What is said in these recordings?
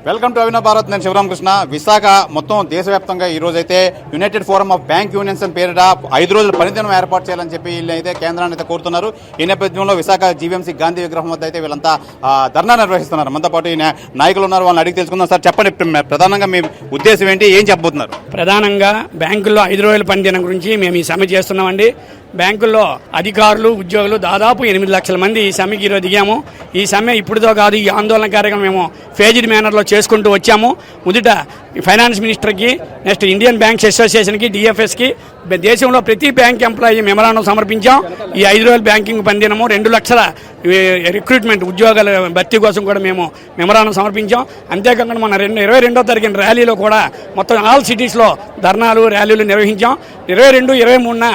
Welcome to అవినవ్ Bharat. నేను శివరామకృష్ణ. విశాఖ మొత్తం దేశవ్యాప్తంగా ఈ రోజు అయితే United forum of bank unions అని పేరిట 5 రోజుల పనిదినం ఏర్పాటు చేయాలని చెప్పి వీళ్ళు అయితే కేంద్రాన్ని అయితే కోరుతున్నారు. ఈ నేపథ్యంలో విశాఖ జీవీఎంసీ గాంధీ విగ్రహం వద్ద అయితే వీళ్ళంతా ధర్నా నిర్వహిస్తున్నారు. మనతో పాటు నాయకులు ఉన్నారు, వాళ్ళని అడిగి తెలుసుకుందాం. సార్ చెప్పండి, ప్రధానంగా మీ ఉద్దేశం ఏంటి, ఏం చెప్పబోతున్నారు? ప్రధానంగా బ్యాంకుల్లో 5 రోజుల పనిదినం గురించి మేము ఈ సమ్మె చేస్తున్నామండి. బ్యాంకుల్లో అధికారులు, ఉద్యోగులు దాదాపు 8 లక్షల మంది ఈ సమ్మెకి ఈరోజు దిగాము. ఈ సమ్మె ఇప్పుడుతో కాదు, ఈ ఆందోళన కార్యక్రమం మేము ఫేజ్డ్ మేనర్లో చేసుకుంటూ వచ్చాము. మొదట ఫైనాన్స్ మినిస్టర్కి, నెక్స్ట్ ఇండియన్ బ్యాంక్స్ అసోసియేషన్కి, డిఎఫ్ఎస్కి, దేశంలో ప్రతి బ్యాంక్ ఎంప్లాయీ మెమరాండం సమర్పించాం. ఈ 5 రోజుల బ్యాంకింగ్ పనిదినము 2 లక్షల రిక్రూట్మెంట్ ఉద్యోగాల భర్తీ కోసం కూడా మేము మెమరాండం సమర్పించాం. అంతేకాకుండా మన 22వ తారీఖున ర్యాలీలో కూడా మొత్తం ఆల్ సిటీస్లో ధర్నాలు, ర్యాలీలు నిర్వహించాం. 22, 23న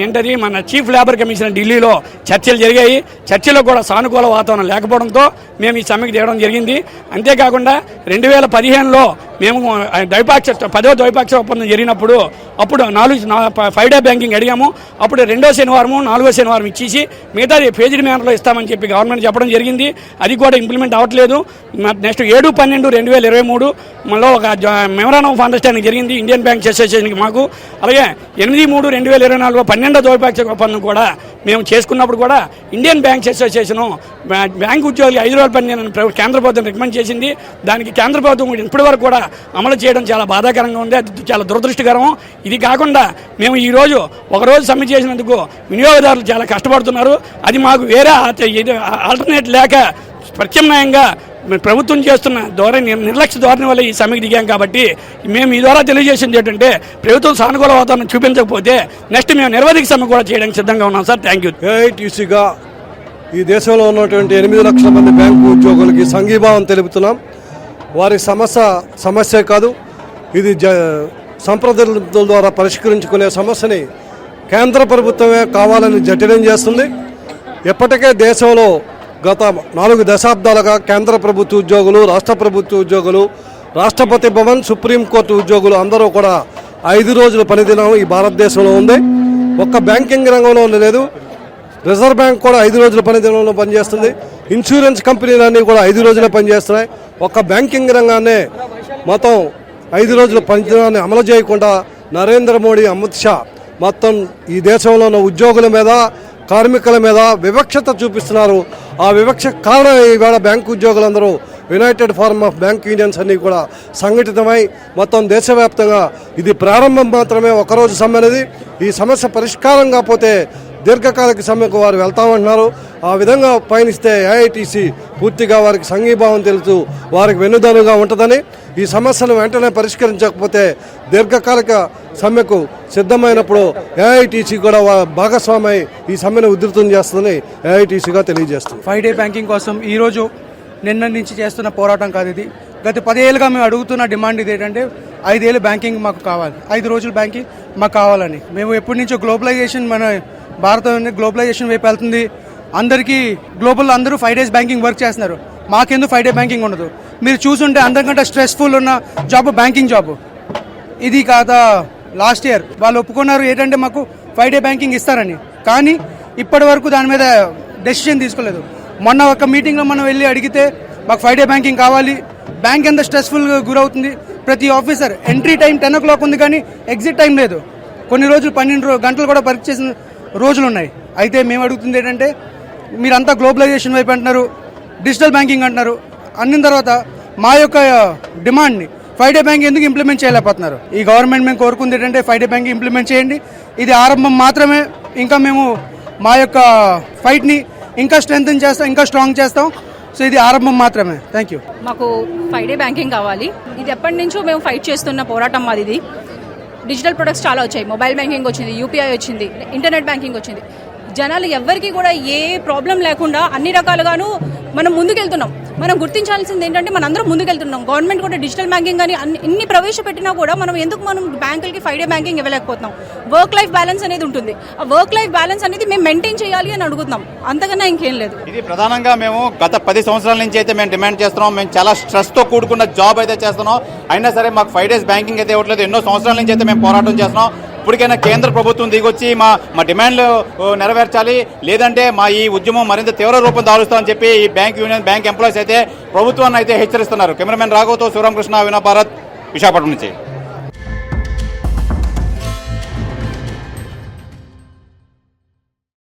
ఏంటది మన చీఫ్ లేబర్ కమిషనర్ ఢిల్లీలో చర్చలు జరిగాయి. చర్చలో కూడా సానుకూల వాతావరణం లేకపోవడంతో మేము ఈ సమ్మెకి దిగడం జరిగింది. అంతేకాకుండా 2015లో మేము 10వ ద్వైపాక్షిక ఒప్పందం జరిగినప్పుడు అప్పుడు 5 డే బ్యాంకింగ్ అడిగాము. అప్పుడు 2వ శనివారము 4వ శనివారం ఇచ్చేసి మిగతా ఫేజ్డ్ మేనర్లో ఇస్తామని చెప్పి గవర్నమెంట్ చెప్పడం జరిగింది. అది కూడా ఇంప్లిమెంట్ అవ్వట్లేదు. నెక్స్ట్ 7/12/2023 మనలో ఒక మెమరాండం ఆఫ్ అండర్స్టాండింగ్ జరిగింది ఇండియన్ బ్యాంక్స్ అసోసియేషన్కి మాకు. అలాగే 8/3/2024 12వ ద్వైపాక్షిక ఒప్పందం కూడా మేము చేసుకున్నప్పుడు కూడా ఇండియన్ బ్యాంక్స్ అసోసియేషను బ్యాంకు ఉద్యోగులు 5 రోజుల పని కేంద్ర ప్రభుత్వం రికమెండ్ చేసింది. దానికి కేంద్ర ప్రభుత్వం ఇప్పటి వరకు కూడా అమలు చేయడం చాలా బాధాకరంగా ఉంది. అది చాలా దురదృష్టకరం. ఇది కాకుండా మేము ఈరోజు ఒకరోజు సమ్మె చేసినందుకు వినియోగదారులు చాలా కష్టపడుతున్నారు. అది మాకు వేరే ఆల్టర్నేట్ లేక ప్రత్యామ్నాయంగా ప్రభుత్వం చేస్తున్న నిర్లక్ష్య ధోరణి వల్ల ఈ సమ్మెకి దిగాం. కాబట్టి మేము ఈ ద్వారా తెలియజేసింది ఏంటంటే ప్రభుత్వం సానుకూల వాతావరణం చూపించకపోతే నెక్స్ట్ మేము నిరవధిక సమ్మె కూడా చేయడానికి సిద్ధంగా ఉన్నాం సార్. Thank you. ఏఐటీసీగా ఈ దేశంలో ఉన్నటువంటి 8 లక్షల మంది బ్యాంకు ఉద్యోగులకి సంఘీభావం తెలుపుతున్నాం. వారి సమస్య కాదు, ఇది సంప్రదాయాల ద్వారా పరిష్కరించుకునే సమస్యని కేంద్ర ప్రభుత్వమే కావాలని జటిలం చేస్తుంది. ఇప్పటికే దేశంలో గత 4 దశాబ్దాలుగా కేంద్ర ప్రభుత్వ ఉద్యోగులు, రాష్ట్ర ప్రభుత్వ ఉద్యోగులు, రాష్ట్రపతి భవన్, సుప్రీంకోర్టు ఉద్యోగులు అందరూ కూడా 5 రోజుల పనిదినం ఈ భారతదేశంలో ఉంది. ఒక్క బ్యాంకింగ్ రంగంలో లేదు, రిజర్వ్ బ్యాంక్ కూడా 5 రోజుల పనిదినంలో పనిచేస్తుంది. ఇన్సూరెన్స్ కంపెనీలన్నీ కూడా 5 రోజులే పనిచేస్తున్నాయి. ఒక్క బ్యాంకింగ్ రంగాన్ని మొత్తం 5 రోజుల పనిదినాన్ని అమలు చేయకుండా నరేంద్ర మోడీ, అమిత్ షా మొత్తం ఈ దేశంలో ఉన్న ఉద్యోగుల మీద, కార్మికుల మీద వివక్షత చూపిస్తున్నారు. ఆ వివక్ష కారణం ఈవేళ బ్యాంకు ఉద్యోగులందరూ united forum of bank unions అన్నీ కూడా సంఘటితమై మొత్తం దేశవ్యాప్తంగా ఇది ప్రారంభం మాత్రమే, ఒకరోజు సమ్మె అనేది. ఈ సమస్య పరిష్కారం కాకపోతే దీర్ఘకాలిక సమ్మెకు వారు వెళ్తామంటున్నారు. ఆ విధంగా పయనిస్తే ఏఐటీసీ పూర్తిగా వారికి సంఘీభావం తెలుస్తూ వారికి వెన్నుదన్నుగా ఉంటుందని, ఈ సమస్యను వెంటనే పరిష్కరించకపోతే దీర్ఘకాలిక సమ్మెకు సిద్ధమైనప్పుడు ఏఐటీసీ కూడా భాగస్వామై ఈ సమ్మెను ఉధృతం చేస్తుందని ఏఐటీసీగా తెలియజేస్తుంది. 5 డే బ్యాంకింగ్ కోసం ఈరోజు నిన్న నుంచి చేస్తున్న పోరాటం కాదు ఇది. గత 10 ఏళ్ళుగా మేము అడుగుతున్న డిమాండ్ ఇది ఏంటంటే 5 ఏళ్ళు బ్యాంకింగ్ మాకు కావాలి, 5 రోజులు బ్యాంకింగ్ మాకు కావాలని. మేము ఎప్పటి నుంచో గ్లోబలైజేషన్, మన భారతం గ్లోబలైజేషన్ వైపు వెళ్తుంది. అందరికీ గ్లోబల్లో అందరూ 5 డేస్ బ్యాంకింగ్ వర్క్ చేస్తున్నారు. మాకెందుకు 5 డే బ్యాంకింగ్ ఉండదు? మీరు చూసుంటే అందరికంటే స్ట్రెస్ఫుల్ ఉన్న జాబ్ బ్యాంకింగ్ జాబ్. ఇది కాదా లాస్ట్ ఇయర్ వాళ్ళు ఒప్పుకున్నారు ఏంటంటే మాకు 5 డే బ్యాంకింగ్ ఇస్తారని, కానీ ఇప్పటి వరకు దాని మీద డెసిషన్ తీసుకోలేదు. మొన్న ఒక మీటింగ్లో మనం వెళ్ళి అడిగితే మాకు 5 డే బ్యాంకింగ్ కావాలి, బ్యాంక్ ఎంత స్ట్రెస్ఫుల్గా గురవుతుంది, ప్రతి ఆఫీసర్ ఎంట్రీ టైం 10 o'clock ఉంది కానీ ఎగ్జిట్ టైం లేదు. కొన్ని రోజులు 12 గంటలు కూడా పరీక్ష చేసిన రోజులు ఉన్నాయి. అయితే మేము అడుగుతుంది ఏంటంటే మీరంతా గ్లోబలైజేషన్ వైపు అంటున్నారు, డిజిటల్ బ్యాంకింగ్ అంటున్నారు. అన్న తర్వాత మా యొక్క డిమాండ్ని 5 డే బ్యాంకింగ్ ఎందుకు ఇంప్లిమెంట్ చేయలేకపోతున్నారు? ఈ గవర్నమెంట్ మేము కోరుకుంది ఏంటంటే 5 డే బ్యాంకింగ్ ఇంప్లిమెంట్ చేయండి. ఇది ఆరంభం మాత్రమే. ఇంకా మేము మా యొక్క ఫైట్ని ఇంకా స్ట్రెంగ్తన్ చేస్తాం, ఇంకా స్ట్రాంగ్ చేస్తాం. సో ఇది ఆరంభం మాత్రమే. Thank you. మాకు 5 డే బ్యాంకింగ్ కావాలి. ఇది ఎప్పటి నుంచో మేము ఫైట్ చేస్తున్న పోరాటం మాది. ఇది డిజిటల్ ప్రొడక్ట్స్ చాలా వచ్చాయి, మొబైల్ బ్యాంకింగ్ వచ్చింది, యూపీఐ వచ్చింది, ఇంటర్నెట్ బ్యాంకింగ్ వచ్చింది. జనాలు ఎవ్వరికి కూడా ఏ ప్రాబ్లం లేకుండా అన్ని రకాలుగాను మనం ముందుకెళ్తున్నాం. మనం గుర్తించాల్సింది ఏంటంటే మనందరం ముందుకెళ్తున్నాం. గవర్నమెంట్ కూడా డిజిటల్ బ్యాంకింగ్ కానీ ఇన్ని ప్రవేశపెట్టినా కూడా మనం బ్యాంకులకి 5 డే బ్యాంకింగ్ ఇవ్వలేకపోతున్నాం. వర్క్ లైఫ్ బ్యాలెన్స్ అనేది ఉంటుంది. ఆ వర్క్ లైఫ్ బ్యాలెన్స్ అనేది మేము మెయింటైన్ చేయాలి అని అడుగుతున్నాం, అంతకన్నా ఇంకేం లేదు. ఇది ప్రధానంగా మేము గత 10 సంవత్సరాల నుంచి అయితే మేము డిమాండ్ చేస్తున్నాం. మేము చాలా స్ట్రెస్తో కూడుకున్న జాబ్ అయితే చేస్తున్నాం. అయినా సరే మాకు 5 డేస్ బ్యాంకింగ్ అయితే ఇవ్వట్లేదు. ఎన్నో సంవత్సరాల నుంచి అయితే మేము పోరాటం చేస్తున్నాం. ఇప్పటికైనా కేంద్ర ప్రభుత్వం దిగొచ్చి మా డిమాండ్లు నెరవేర్చాలి, లేదంటే మా ఈ ఉద్యమం మరింత తీవ్ర రూపం దాలుస్తామని చెప్పి ఈ బ్యాంక్ యూనియన్ బ్యాంక్ ఎంప్లాయీస్ అయితే ప్రభుత్వాన్ని అయితే హెచ్చరిస్తున్నారు. కెమెరామెన్ రాఘవతో శివరామకృష్ణ, వినోద్ భారత్, విశాఖపట్నం నుంచి.